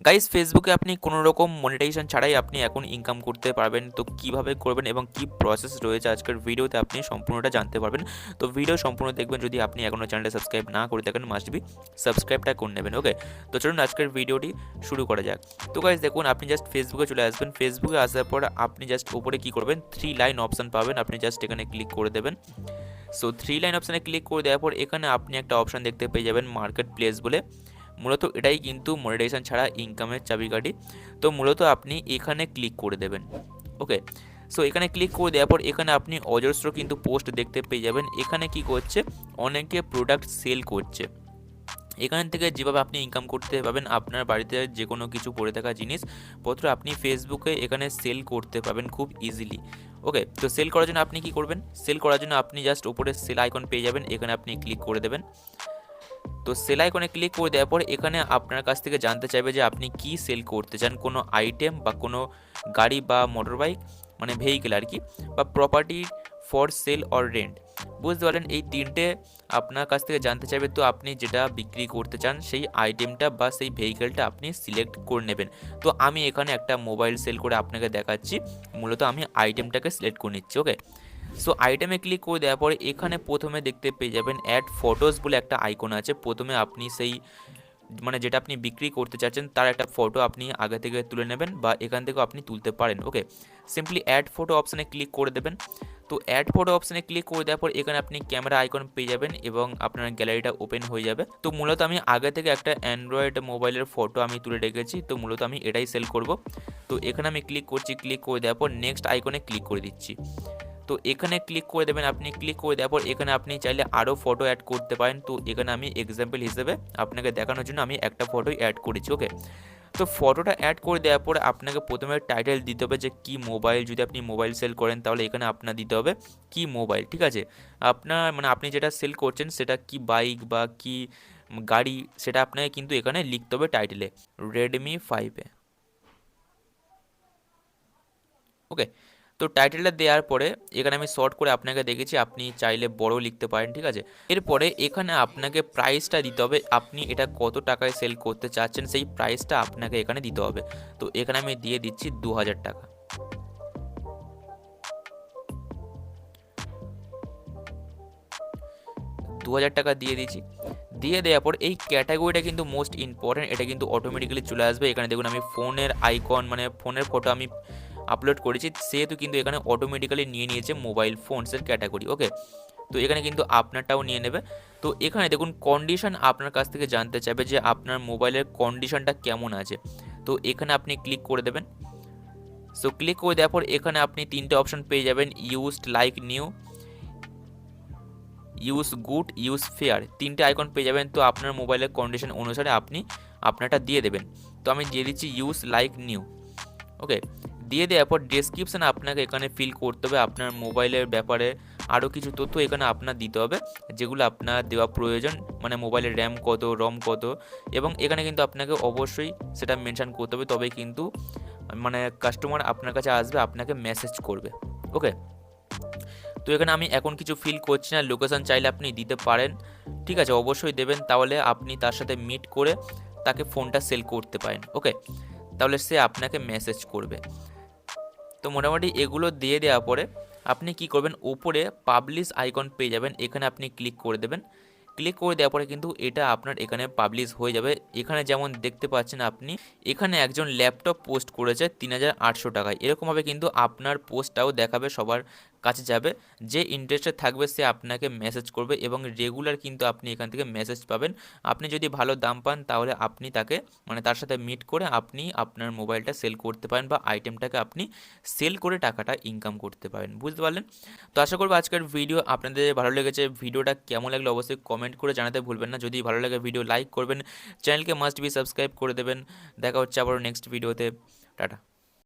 Guys ফেসবুকে আপনি কোনো রকম মনিটাইজেশন ছাড়াই আপনি এখন ইনকাম করতে পারবেন। তো কিভাবে করবেন এবং কি প্রসেস রয়েছে আজকের ভিডিওতে আপনি সম্পূর্ণটা জানতে পারবেন। তো ভিডিও সম্পূর্ণ দেখবেন। যদি আপনি এখনও চ্যানেলটা সাবস্ক্রাইব না করে থাকেন মাস্ট বি সাবস্ক্রাইবটা করে নেবেন। ওকে, তো চলুন আজকের ভিডিওটি শুরু করা যাক। তো গাইস দেখুন, আপনি জাস্ট ফেসবুকে চলে আসবেন। ফেসবুকে আসার পর আপনি জাস্ট উপরে কি করবেন, 3 লাইন অপশন পাবেন, আপনি জাস্ট এখানে ক্লিক করে দেবেন। সো 3 লাইন অপশানে ক্লিক করে দেওয়ার পর এখানে আপনি একটা অপশান দেখতে পেয়ে যাবেন মার্কেট প্লেস বলে। মূলত এটাই কিন্তু মনিটাইজেশন ছাড়া ইনকামের চাবিকাঠি। তো মূলত আপনি এখানে ক্লিক করে দেবেন। ওকে, সো এখানে ক্লিক করে দেওয়ার পর এখানে আপনি অজস্র কিন্তু পোস্ট দেখতে পেয়ে যাবেন। এখানে কি করছে, অনেকে প্রোডাক্ট সেল করছে। এখান থেকে যেভাবে আপনি ইনকাম করতে পারবেন, আপনার বাড়িতে যে কোনো কিছু পড়ে থাকা জিনিসপত্র আপনি ফেসবুকে এখানে সেল করতে পারবেন খুব ইজিলি। ওকে, তো সেল করার জন্য আপনি কি করবেন, সেল করার জন্য আপনি জাস্ট উপরে সেল আইকন পেয়ে যাবেন, এখানে আপনি ক্লিক করে দেবেন। তো সেল আইকনে ক্লিক করে দেওয়ার পর এখানে আপনার কাছ থেকে জানতে চাইবে যে আপনি কি সেল করতে চান, কোনো আইটেম বা কোনো গাড়ি বা মোটর বাইক, মানে ভেহিকেল আর কি, বা property for sale or rent. বুঝতে পারলেন, এই তিনটে আপনার কাছ থেকে জানতে চাইবে। তো আপনি যেটা বিক্রি করতে চান সেই আইটেমটা বা সেই ভেহিকেলটা আপনি সিলেক্ট করে নেবেন। তো আমি এখানে একটা মোবাইল সেল করে আপনাকে দেখাচ্ছি। মূলত আমি আইটেমটাকে সিলেক্ট করে নিচ্ছি। ওকে, সো আইটেমে ক্লিক করে দেওয়ার পরে এখানে প্রথমে দেখতে পেয়ে যাবেন অ্যাড ফটোস বলে একটা আইকন আছে। প্রথমে আপনি সেই মানে যেটা আপনি বিক্রি করতে চাচ্ছেন তার একটা ফটো আপনি আগে থেকে তুলে নেবেন বা এখান থেকেও আপনি তুলতে পারেন। ওকে, সিম্পলি অ্যাড ফটো অপশানে ক্লিক করে দেবেন। তো অ্যাড ফটো অপশানে ক্লিক করে দেওয়ার পর এখানে আপনি ক্যামেরা আইকন পেয়ে যাবেন এবং আপনার গ্যালারিটা ওপেন হয়ে যাবে। তো মূলত আমি আগে থেকে একটা অ্যান্ড্রয়েড মোবাইলের ফটো আমি তুলে রেখেছি, তো মূলত আমি এটাই সেল করব। তো এখানে আমি ক্লিক করছি, ক্লিক করে দেওয়ার পর নেক্সট আইকনে ক্লিক করে দিচ্ছি। তো এখানে ক্লিক করে দেবেন। আপনি ক্লিক করে দেওয়ার পর এখানে আপনি চাইলে আরও ফটো অ্যাড করতে পারেন। তো এখানে আমি এক্সাম্পল হিসেবে আপনাকে দেখানোর জন্য আমি একটা ফটোই অ্যাড করেছি। ওকে, তো ফটোটা অ্যাড করে দেওয়ার পরে আপনাকে প্রথমে টাইটেল দিতে হবে যে কী মোবাইল। যদি আপনি মোবাইল সেল করেন তাহলে এখানে আপনার দিতে হবে কী মোবাইল। ঠিক আছে, আপনার মানে আপনি যেটা সেল করছেন সেটা কি বাইক বা কি গাড়ি, সেটা আপনাকে কিন্তু এখানে লিখতে হবে টাইটেলে, রেডমি 5 ওকে, তো টাইটেলটা দেওয়ার পরে এখানে আমি শর্ট করে আপনাকে দেখেছি, আপনি চাইলে বড় লিখতে পারেন। ঠিক আছে, এরপরে এখানে আপনাকে প্রাইসটা দিতে হবে, আপনি এটা কত টাকায় সেল করতে চাচ্ছেন সেই প্রাইসটা আপনাকে এখানে দিতে হবে। তো এখানে আমি দিয়ে দিচ্ছি 2000 টাকা। 2000 টাকা দিয়ে দিচ্ছি। দিয়ে দেওয়ার পর এই ক্যাটাগরিটা কিন্তু মোস্ট ইম্পর্ট্যান্ট, এটা কিন্তু অটোমেটিক্যালি চলে আসবে। এখানে দেখুন আমি ফোনের আইকন মানে ফোনের ফটো আমি আপলোড করেছি, সেহেতু কিন্তু এখানে অটোমেটিক্যালি নিয়ে নিয়েছে মোবাইল ফোনসের ক্যাটাগরি। ওকে, তো এখানে কিন্তু আপনারটাও নিয়ে নেবে। তো এখানে দেখুন কন্ডিশন আপনার কাছ থেকে জানতে চাইবে যে আপনার মোবাইলের কন্ডিশনটা কেমন আছে। তো এখানে আপনি ক্লিক করে দেবেন। সো ক্লিক করে দেওয়ার পর এখানে আপনি তিনটে অপশন পেয়ে যাবেন, used, like new, use good, use fair, তিনটে আইকন পেয়ে যাবেন। তো আপনার মোবাইলের কন্ডিশন অনুসারে আপনি আপনারটা দিয়ে দেবেন। তো আমি দিয়ে দিচ্ছি ইউজ লাইক নিউ। ওকে, দিয়ে দেওয়ার পর ডেসক্রিপশানে আপনাকে এখানে ফিল করতে হবে আপনার মোবাইলের ব্যাপারে আরও কিছু তথ্য এখানে আপনার দিতে হবে, যেগুলো আপনার দেওয়া প্রয়োজন, মানে মোবাইলের র্যাম কত, রম কত, এবং এখানে কিন্তু আপনাকে অবশ্যই সেটা মেনশান করতে হবে, তবে কিন্তু মানে কাস্টমার আপনার কাছে আসবে, আপনাকে মেসেজ করবে। ওকে, তো এখানে আমি এখন কিছু ফিল করছি না, লোকেশান চাইলে আপনি দিতে পারেন। ঠিক আছে, অবশ্যই দেবেন, তাহলে আপনি তার সাথে মিট করে তাকে ফোনটা সেল করতে পারেন। ওকে, তাহলে সে আপনাকে মেসেজ করবে। তো মোটামুটি এগুলো দিয়ে দেওয়ার পরে আপনি কি করবেন, ওপরে পাবলিশ আইকন পেয়ে যাবেন, এখানে আপনি ক্লিক করে দেবেন। ক্লিক করে দেওয়ার পরে কিন্তু এটা আপনার এখানে পাবলিশ হয়ে যাবে। এখানে যেমন দেখতে পাচ্ছেন আপনি, এখানে একজন ল্যাপটপ পোস্ট করেছে 3800 টাকায়। এরকমভাবে কিন্তু আপনার পোস্টটাও দেখাবে, সবার কাছে যাবে। যে ইন্টারেস্টেড থাকবে সে আপনাকে মেসেজ করবে এবং রেগুলার কিন্তু আপনি এখান থেকে মেসেজ পাবেন। আপনি যদি ভালো দাম পান তাহলে আপনি তাকে মানে তার সাথে মিট করে আপনি আপনার মোবাইলটা সেল করতে পারেন বা আইটেমটাকে আপনি সেল করে টাকাটা ইনকাম করতে পারেন। বুঝতে পারলেন? তো আশা করবো আজকের ভিডিও আপনাদের ভালো লেগেছে। ভিডিওটা কেমন লাগলো অবশ্যই কমেন্ট করে জানাতে ভুলবেন না। যদি ভালো লাগে ভিডিও লাইক করবেন, চ্যানেলকে মাস্ট বি সাবস্ক্রাইব করে দেবেন। দেখা হচ্ছে আবার নেক্সট ভিডিওতে। টাটা।